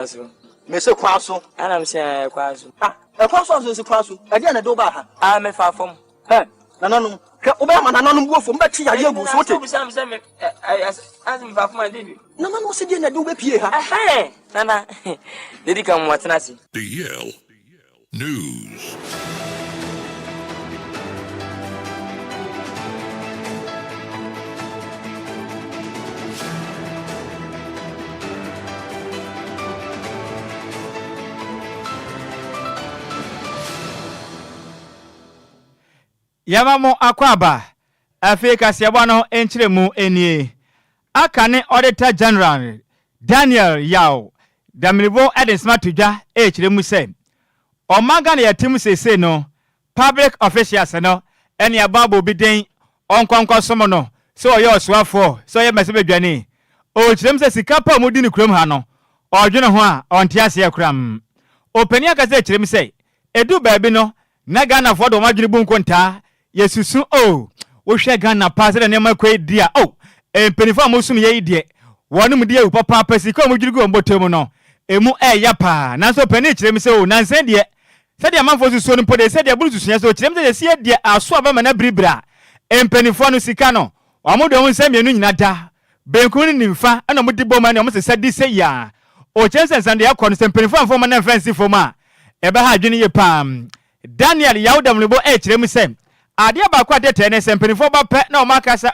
Mese Kwaso. And I'm saying Kwaso. Ah, a Kwaso is a Kwaso. I didn't do baha. I'm a far from her. No. Obama, no, go from that. I am some. I asked him for my baby. No, said you do with here. Hey, Nana. Did he come what's Nasi? DL News. Yamamo akwaba Afrika siabano enchiremu enie akane auditor general Daniel Yao damribo smart tuja echiremu se omaga na yatim sese no public officials no ene ababo biden onkwankwa somo no so oye oswafo so oye mesebedwane o chirem se sikapa mudi ni kurom ha no odwene ho a ontiase yakram opani akaze chirem se edu baabi no na Ghana fo do madwene bu nkonta yesusu wo hwe Ghana pass de nema kwai dia empenifo amosum ye die wonum die u papa pasika omudwirigu ombotem no emu ya pa nanso pani kirem se nansen die se dia manfo susu no pode se dia buru susu so kirem se sie die aso abama na bribra empenifo no sika no omodo hu nsem yenu nyina da benkun ni mfa na mudi boma na omse sadi se ya o chense sande ya kono empenifo amfo ma na fancy foma ebe ha adwene ye pam Daniel Yaudam Lubo kirem se adia ba kwa de tene sempenifo ba pe na o makasa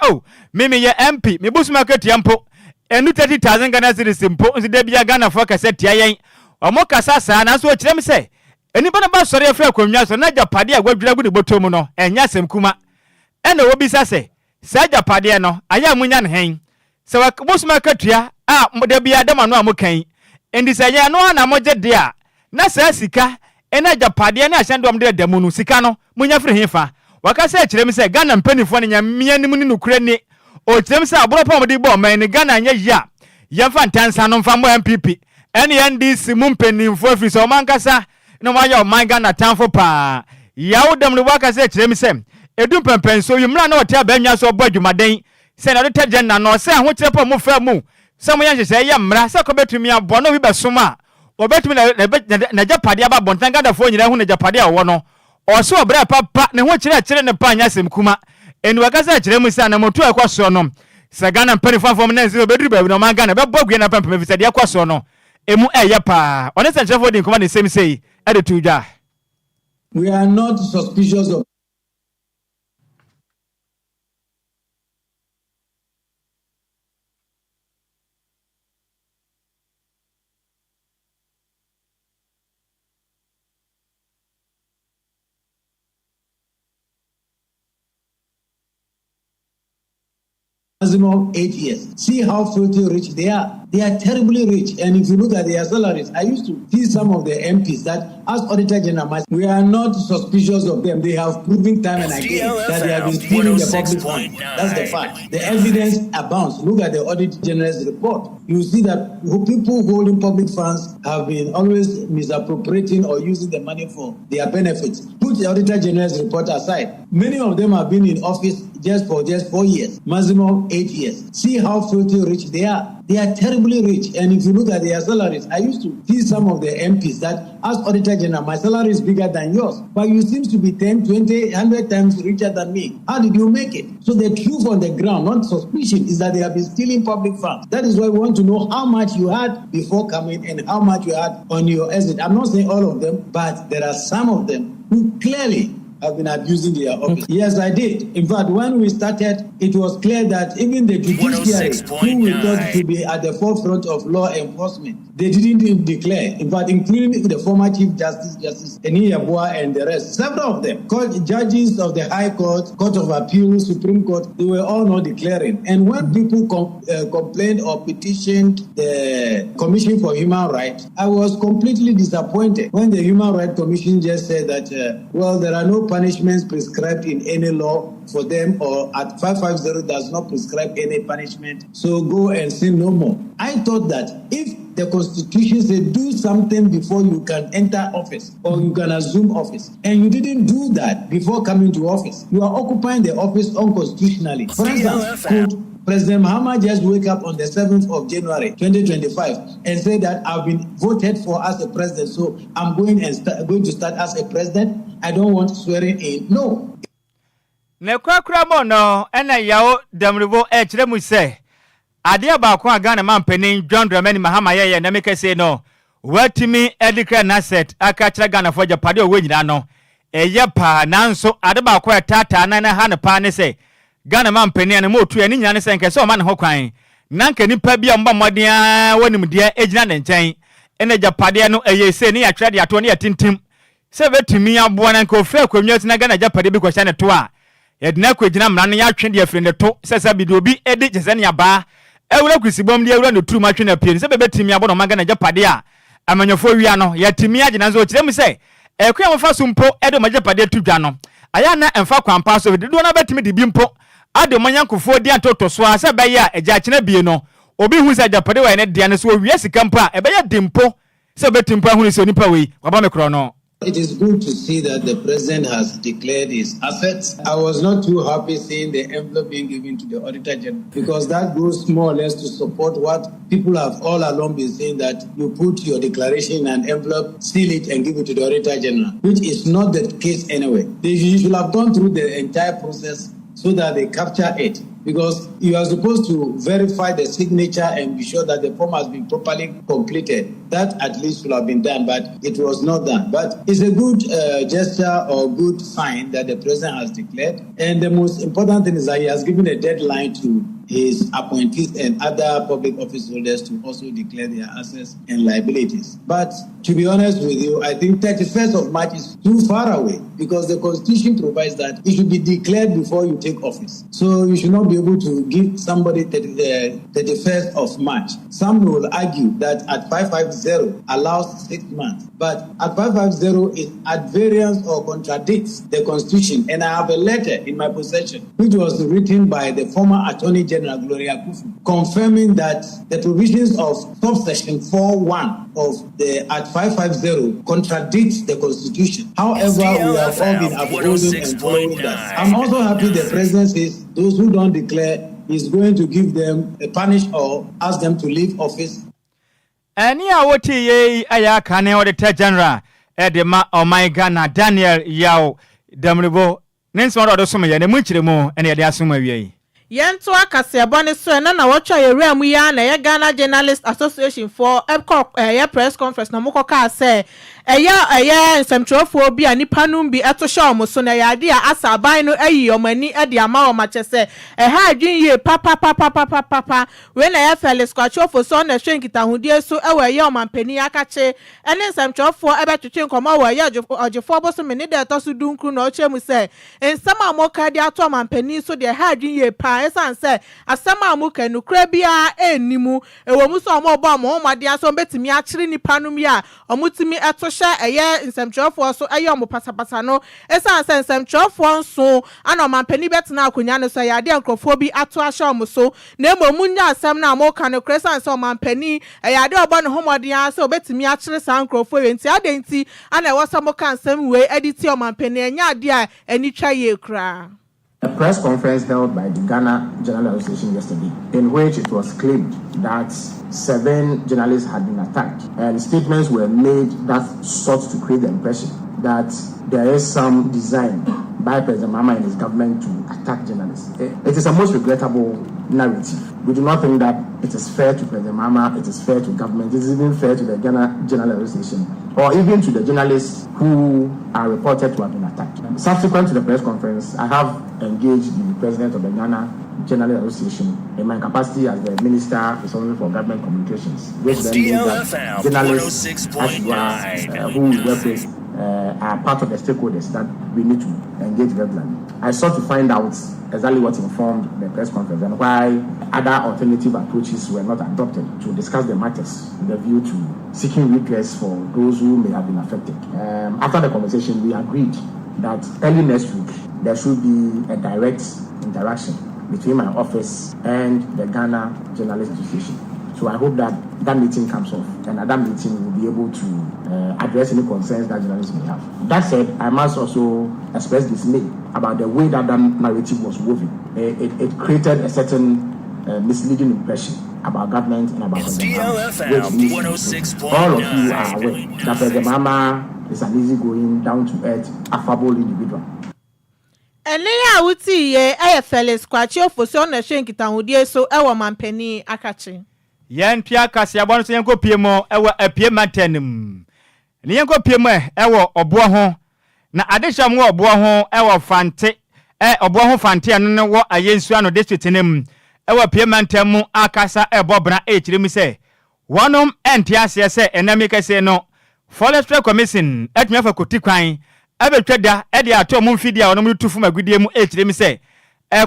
mimi ye MP mi busu market yampo enu 30,000 Ghana cedis simpo nsi de bia Ghana fo kasa tia yen o mo kasa sa na so kirem se eni bana ba sori afa akonnwa so na japade agwadwira gu ne botom no enya sem kuma ena wo bisa se sa japade no aya munya ne hen se wa busu market ya de bia dama no amokan endi se ye no na mo gye de a na sa sika ena japade na ahyandom de damu no sika no munya firi hefa wakasa kirem se Ghana mpanifo ne nyamia nim ni nukure ni o kirem se aboro modi bo man ni Ghana nya ya yemfa ntansa no mfa mo MPP NDC mu mpanifo afiri so mankasa no waya o man Ghana tanfo pa Yaudam no wakasa kirem se edu pempen so yimra na otia banwa so bodwumaden se na de agenda no se ho kirepo mo fa mu se mo yan hye ya mra se ko betumi abo no wi besoma obetumi na japade aba bontan Ghana fo nyira hu na japade a wo no oso obra papa ne ho kire ne pa anya sem kuma enu wakasa kire mu sa na moto akwaso no sa Ghana mpanifo afom na nsi obedru ba no man Ghana be bogwe na pampa mefisa de akwaso no emu eye pa one se nchefo din kuma ne sem sei e de tuja. We are not suspicious of maximum 8 years. See how filthy rich they are. They are terribly rich. And if you look at their salaries, I used to see some of the MPs that, as Auditor General, we are not suspicious of them. They have proven time and again that they have been stealing the public fund. That's the fact. The evidence abounds. Look at the Auditor General's report. You see that people holding public funds have been always misappropriating or using the money for their benefits. Put the Auditor General's report aside. Many of them have been in office just for 4 years, maximum 8 years. See how filthy rich they are. They are terribly rich. And if you look at their salaries, I used to see some of the MPs that, as Auditor General, my salary is bigger than yours, but you seem to be 10, 20, 100 times richer than me. How did you make it? So the truth on the ground, not suspicion, is that they have been stealing public funds. That is why we want to know how much you had before coming and how much you had on your exit. I'm not saying all of them, but there are some of them who clearly have been abusing their office. Yes, I did. In fact, when we started, it was clear that even the judiciary, who we thought to be at the forefront of law enforcement, they didn't declare. In fact, including the former Chief Justice Nhyiraba Kwadwo and the rest, several of them, judges of the High Court, Court of Appeal, Supreme Court, they were all not declaring. And when people complained or petitioned the Commission for Human Rights, I was completely disappointed when the Human Rights Commission just said that, well, there are no punishments prescribed in any law for them, or at 550 does not prescribe any punishment, so go and sin no more. I thought that if the Constitution said do something before you can enter office or you can assume office, and you didn't do that before coming to office, you are occupying the office unconstitutionally. For instance, President Mahama just wake up on the 7th of January 2025 and say that I've been voted for as a president, so I'm going to start as a president. I don't want swearing in. No. Nekrakra no ena yawo damrivo echre mu se ade ba ko aga na mampanin John Dramani Mahama ye na meke say no watimi edikra na set aka kire Ghana for Japade o wenyina no eye pa nanso ade ba ko tata na ha ne pa ne se Ghana mampanin na motu ani nyina ne se nke se o ma ne ho kwan na nka nipa bia mba modin wanim de ejina ne nchen ene Japade no eye se ne ya twere de ato ne ya tintim se betumi aboa na nka ofre akwanwa tina Ghana Japade bi kwahya ne to a yedna kwagina mra no ya twe de afre ne to sesa bi de obi edi jese ne aba ewura kusibom de ewura no turu ma twe na pie se betumi abo no Ghana Japade a amanyofo wia no yatimi agina nso kirem se ekwa mo fa sumpo edo ma Japade tudwa no aya na emfa kwampa so de do na betumi de bi mpo ade manyankofo di antoto so a se be ya eja kina bie no obi hu se Japade wa ne de ne so wi sika mpo a ebe ya dimpo se betimpo ahuni se onipa we waba me kro no. It is good to see that the president has declared his assets. I was not too happy seeing the envelope being given to the Auditor General because that goes more or less to support what people have all along been saying, that you put your declaration in an envelope, seal it and give it to the Auditor General, which is not the case anyway. You should have gone through the entire process so that they capture it, because you are supposed to verify the signature and be sure that the form has been properly completed. That at least should have been done, but it was not done. But it's a good gesture or good sign that the president has declared. And the most important thing is that he has given a deadline to his appointees and other public office holders to also declare their assets and liabilities. But to be honest with you, I think 31st of March is too far away, because the Constitution provides that it should be declared before you take office. So you should not be able to give somebody the 31st of March. Some will argue that at 550 allows 6 months, but at 550 is at variance or contradicts the Constitution. And I have a letter in my possession which was written by the former Attorney General Gloria Kufu, confirming that the provisions of subsection 4.1 of the at 550 contradicts the Constitution. However, we have all been upholding and following that. I'm also happy the president says those who don't declare is going to give them a punish or ask them to leave office. Any awoti ye aya kane Auditor General edema omai Ghana Daniel Yao damribo nenso ro so me ne mu kiremu ene de asoma wie. Yento akase abone so na watcha yewura mu ya na ye Ghana Journalist Association for press conference na mukoka say eya nsemtrofo bi anipa num bi eto sha omuso na yade a asaban no ayi omani ade ama o machese ha adwin ye papa we na ya Felix Kwachofo so na hwenkita hodie so ewe ye omampani akache ene nsemtrofo ebetwetwe nkoma wa ye ogefo boso me ne de to so dunkru na ochemu say ensama amoka de ato omampani so de ha adwin ye pa esan say asama amoka nukra bia enimu ewo mu so omo obo made aso betimi akire nipa num ya omutimi eto eye nsemtrofo so eye omo pasapasa no esan se nsemtrofo nso ana mampani betena akonya no so yade ankrofo bi ato ahya omo so na emomunya asem na amoka no kresan se omampani yade obo no homodin ase obetimi akire san ankrofo enti adenti ana ewosamo kansem we editi omampani enya ade a eni twa ye kra. A press conference held by the Ghana Journal Association yesterday, in which it was claimed that 7 journalists had been attacked, and statements were made that sought to create the impression that there is some design by President Mahama and his government to attack journalists. It is a most regrettable narrative. We do not think that it is fair to President Mahama, it is fair to government, it is even fair to the Ghana Journal Association, or even to the journalists who are reported to have been attacked. Subsequent to the press conference, I have engaged the president of the Ghana Journal Association in my capacity as the Minister responsible for Government Communications, which then means that journalists who we work with are part of the stakeholders that we need to engage regularly. I sought to find out exactly what informed the press conference and why other alternative approaches were not adopted to discuss the matters with a view to seeking redress for those who may have been affected. After the conversation, we agreed that early next week there should be a direct interaction between my office and the Ghana Journalist Association. So I hope that that meeting comes off, and at that meeting we'll be able to address any concerns that journalists may have. That said, I must also express dismay about the way that narrative was woven. It created a certain misleading impression about government and about DLFM 106.9. all of you are aware that the mama is an easygoing, down-to-earth, affable individual. Elia uti ye Felix Kwachi ofoso na shenkita hudie so ewo mampeni akachi. Yen pia kasi abon so yenko piemo ewo apie matenum. Ni yenko piemo ewo oboa ho na adehya mo oboa ho ewo fante oboa ho fante anu ne wo ayensu ano district nem ewo apie mantem akasa ebobra echirimi se wonom entiase se enamika se no Forestry Commission atumi afa koti kwan abetwada ede ato mo mfidi a onom tufu magudie mu echiremi se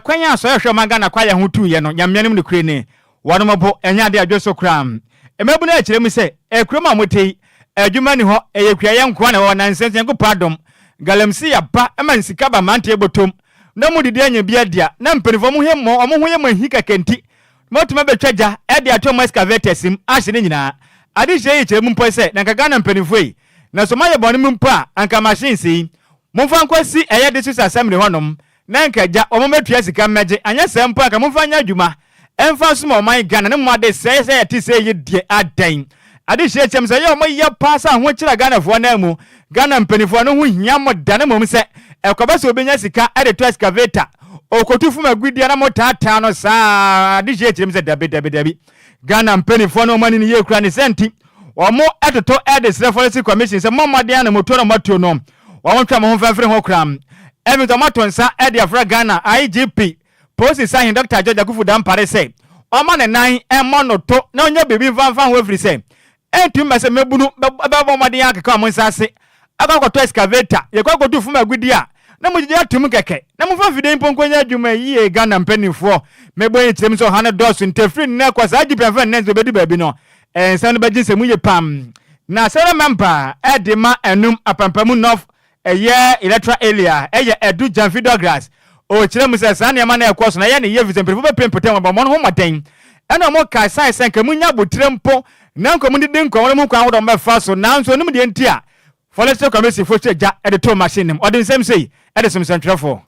kwan aso ehwe magana kwa ya ho tuye no nyamyanem ne kure ne wonom bo enya de adwoso kram emebu na echiremi se ekroma motei adwuma ni ho eyekua ye nko na wo nansensen ko padom galamsi ya ba emansika ba mante ebotom na mu didi anya bia dia na mpenifo mu hemmo omo ho ye mahika kenti motuma betwaja ede ato mo excavators im ahye ne nyina adihye ye kyeremu mpo se na kagana mpenifo yi na so maye bone mu mpa anka machine si mumfa nkwasi eye district assembly honom na nkaja omo metua sika meje anya sempo aka mumfa anya adwuma emfa so mo man Ghana ne mo ade sese ye ti se ye die adan adihye kyem se ye omo ye pasa ho kyira Ghana fo na mu Ghana mpenifo no ho hia mo dane mom se ekobase obenya sika ede to excavator okotufu magudi na motata no saa adihye kyem se dabi Ghana mpenifo no mani ni ye kura ne senti omo etoto ede Forestry Commission se momade na moto na moto no wontwa mo mfafre ho kram emi to moto nsa ede afra Ghana IGP posi sahin Dr. George Akufu Dampare se omo ne nan emonoto na onya bebi mfanfa ho afri se entum se mebunu baba momade akeka mo nsase akakoto excavator ye kwakotu fu magudi a na mujije atum keke na mfafide mponkonya adwuma yi Ghana mpenifo mebo yitrem so $100 ntefri ne kwa sa IGP afa ne bedu baby no ensan be jinse mu ye pam na sere member edema enum apampamu north eye electoral area eye edu Jamfi Douglas o kire mu se san yama na ekoso na ye ne ye vice president be pempotem ba mo no ho maden ena mo ka sai sen ka munya botrempo na nko mu didi nko won mu kwa hodo mefa so na nso num de ntia Forestry Commission fo ja editor machine nem odin sem sei edesum centrafo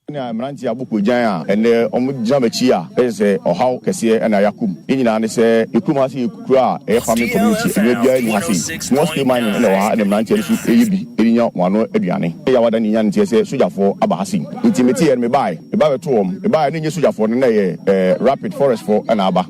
na mranti abuko jan a ene omo jamachi a pese ohaw kese na yakum nyina ne se ekuma se ekura e family community e bia ni hase small scale mining na wa na mranti ne su eyibi erinya wano aduane ya wada ni nya ne se sojafo aba hase intimate e me bai betom e bai ne nye sojafo ne na ye rapid forest for na aba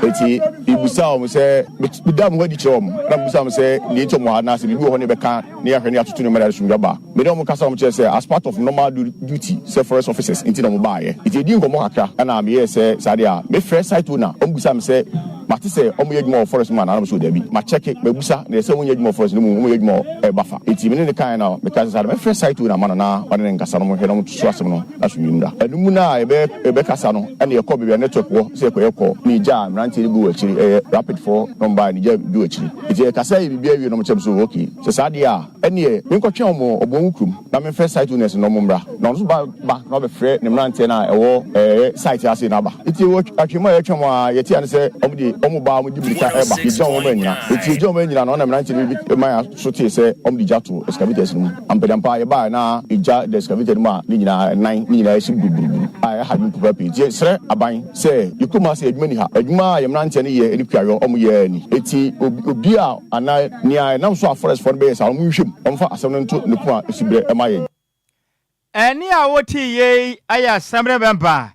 eti ibusa o se bidam wadi chom na busa o se ni chomo na se bibi ho ne beka ne ya hwe ne atoto ne mara sumjaba me dem kasa o se as part of normal duty forest officers into the mobile. It is doing Gomaka and I'm here, say, Sadia, my first site owner, Ombusam say, Mati say, more forest man, I'm sure there be. My check it, Mebusa, there's so many more forest, more buffer. It's even in the kind now because my first site owner, Manana, one in Casano, Hello, Swasano, that's Yunda. And Muna, Ebe Casano, and your copy of network war, say, Nija, Ranty, go actually, rapid for, number, Nija, do actually. It's a Casai, behavior, no terms of okay. So Sadia, and ye, Minkochamo, or Bonkum, I'm first site owners, no mumbra, no back. No be free ne mrante na ewo site ase na ba iti wo atwema ya twema yeti ane se omu ba omu dibirika eba iti omu manyina iti omu manyina no na mrante bi ma so tie se omu dijato excavators no ampedampa ye ba na ija the excavator ma ni nyina nan ni nyina esi bubu ai ha bi papa pi sere aban se yikuma se adwuma ni ha adwuma ye mrante ne ye eni kwayo omu ye ni iti obi a ana ni ai na so forest for be sa omu hwem omfa asem no nto ne ko a esibre ema ye eni awoti ye aya samre bempa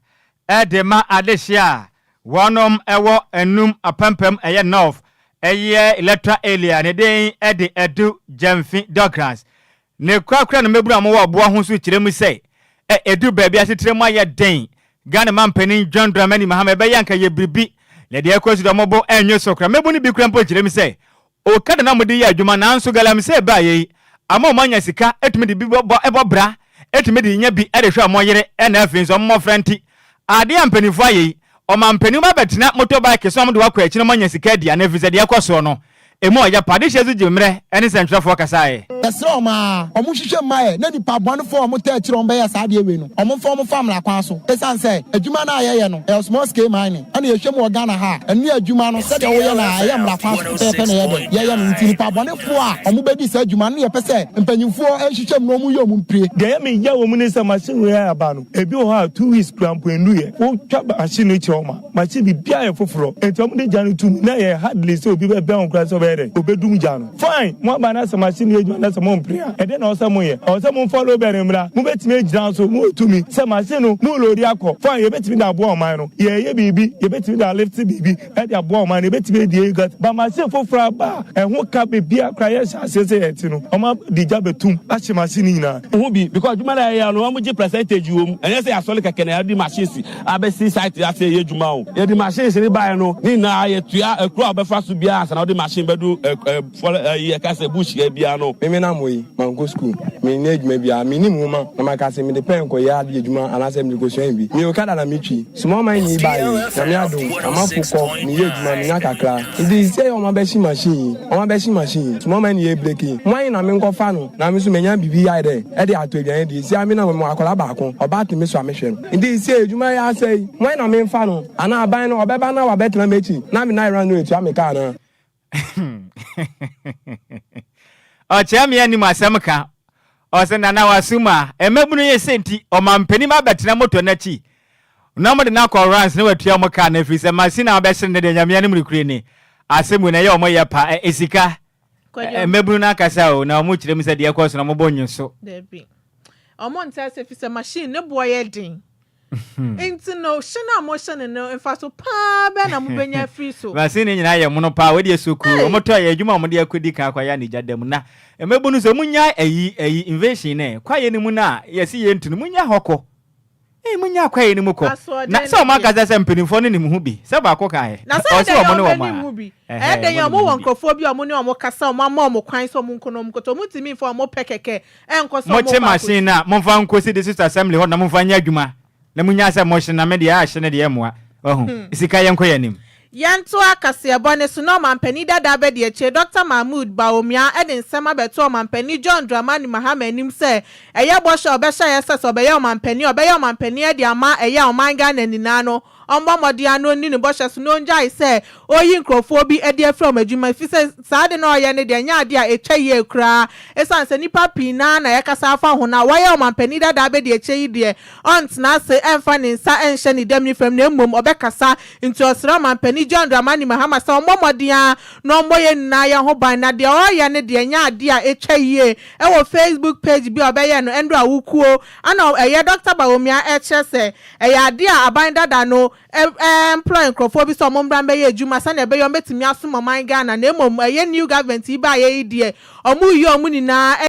edema adehia wonom ewo enum apampam eye north eye electoral area ne den ede edu Jamfi Douglas ne kwakra no mebura mo wo boa ho so kiremu sei edu baabi asetremu aye den Ghana mampanin John Dramani Mahama be yanka ye bribi le de ekosi do mobo enyo sokra mebu ni bi krampo kiremu sei o kada na modi ye adwuma na nso galam sei ba ye ama manya sika etumi de bi ebo bra etime di nya bi edehwa moyere na afin so mo franti ade ampanifo ayi o mampani ma betina motorbike so amdo akwa akina manya sika dia na afisa de akoso no emu oya pade hyezu gimre ene sentrafo kasae Yesro ma omo hwehwe maye na nipa bɔne fo omo ta akiro mbe ya saade we no omo fo omo fam la kwan so esan say adwuma na ayeye no e small scale mining ana yehwem wo Ghana ha enu adwuma no se de wo ye na ayem la kwan so pe na ye no nti nipa bɔne fo a omo bedi sa adwuma no ye pese mpanyimfo ehwehwem no omo ye omo mpire de me ya wo mu ne sa machine we aba no ebi o ha 2 weeks cramp enu ye wo twa machine chi ma machine bi bia ye foforo enti omo de janu tu na ye hardly so obi be on kra so be de obedum janu fine mo ba na sa machine ye jwana sa mo mpire e de na o sa mo ye o sa mo follow be remra mo betime ejira so mo tumi sa machine no mo lori akọ fine ye betime na abo o man no ye bibi ye betime na lift bibi e de abo o man ye betime die got ba machine foforo ba e ho ka be bia kra ye sha se eti no o ma di ja betum a che machine na ho bi because juma na ya no mo je percentage wo mu enye say asole keke na di machine si abesi site ya say ye juma o ye di machine si ba no ni na ye tua ekro obefa so bia asa na di machine bedu ye ka say bush ye bia no me na moyi man go school me na ejuma bia me ni mu ma na ma ka say me depend ko ya di ejuma ana say me go so bi me o kada na me twi small man ni ba yi na me ado amafukọ ni ye ejuma me nyakakra ndi say o ma be shi machine small man ye breaking wan na me nko fa no na me so menya bibi ya de e de ato aduan di si ami na mo akola ba ko oba timi so amehwe no ndi say ejuma ya say wan na me fa no ana aban no obeba na wa betena mechi na me na ran no etu ameka na o chami ani masamka o se na wasuma emebunu ye senti o mampeni ma betena moto na chi na mo de na call runs na watua mo ka na fi se masina obehye ne de nyame ani murikure ni asemu na ye o mo ye pa esika emebunu na kasa o na o mo kire mi se de ekoso na mo bonyu so debi o mo nta se fi se machine ne boye din enti no shina motion no infa so pa be na mo benya free so machine nyina ye mono pa we de soku o mo to ye adwuma mo de akodi kan kwa ya ni jadam na emebunu se munya ayi invasion ne kwa ye ni mu na yesi ye ntunu munya hoko munya kwa ye ni mu ko na so ma ka se mpenifo ne ni mu hu bi se ba ko kan he o se o mo ne o ma de yo mo wonkofo bi o mo ne o mo kasa o ma mo kwan so mo nkono mo to mo timi fo mo pekeke enko so mo che machine na mo fa nkosi de sister assembly ho na mo fa nya adwuma na munya se motion na me de a hye ne de emoa isika ye nko yanim yanto akase bone so no mampani dada be de eche Dr. Mahmoud Baomia eden nsema beto mampani John Dramani Mahama nim se eye bosho obesha yesa so be ye mampani e de ama eye omanga na nina no ombo modia no ni bosho so no njai se oyi nkrofo bi e de from adwuma fi se saade no ye ne de nya ade a etwa ye kra esan se nipa pina na ye kasa afa ho na waye mampani dada be de eche yi de ont na se emfa ni nsa enhye ni dem ni from na mmom obekasa into osra mampani John Dramani Mahama sa omomodia no moye na ya ho ban na de o ya ne de nya ade a etwa yie e wo Facebook page bi obeye no endo awukuo ana eye Dr. Baomia eche se eye ade a aban dada no employ nkrofo so omombra be ye adwuma sa na be yo metimi asoma man Ghana na emom eye new government iba ye de omu yi omu ni na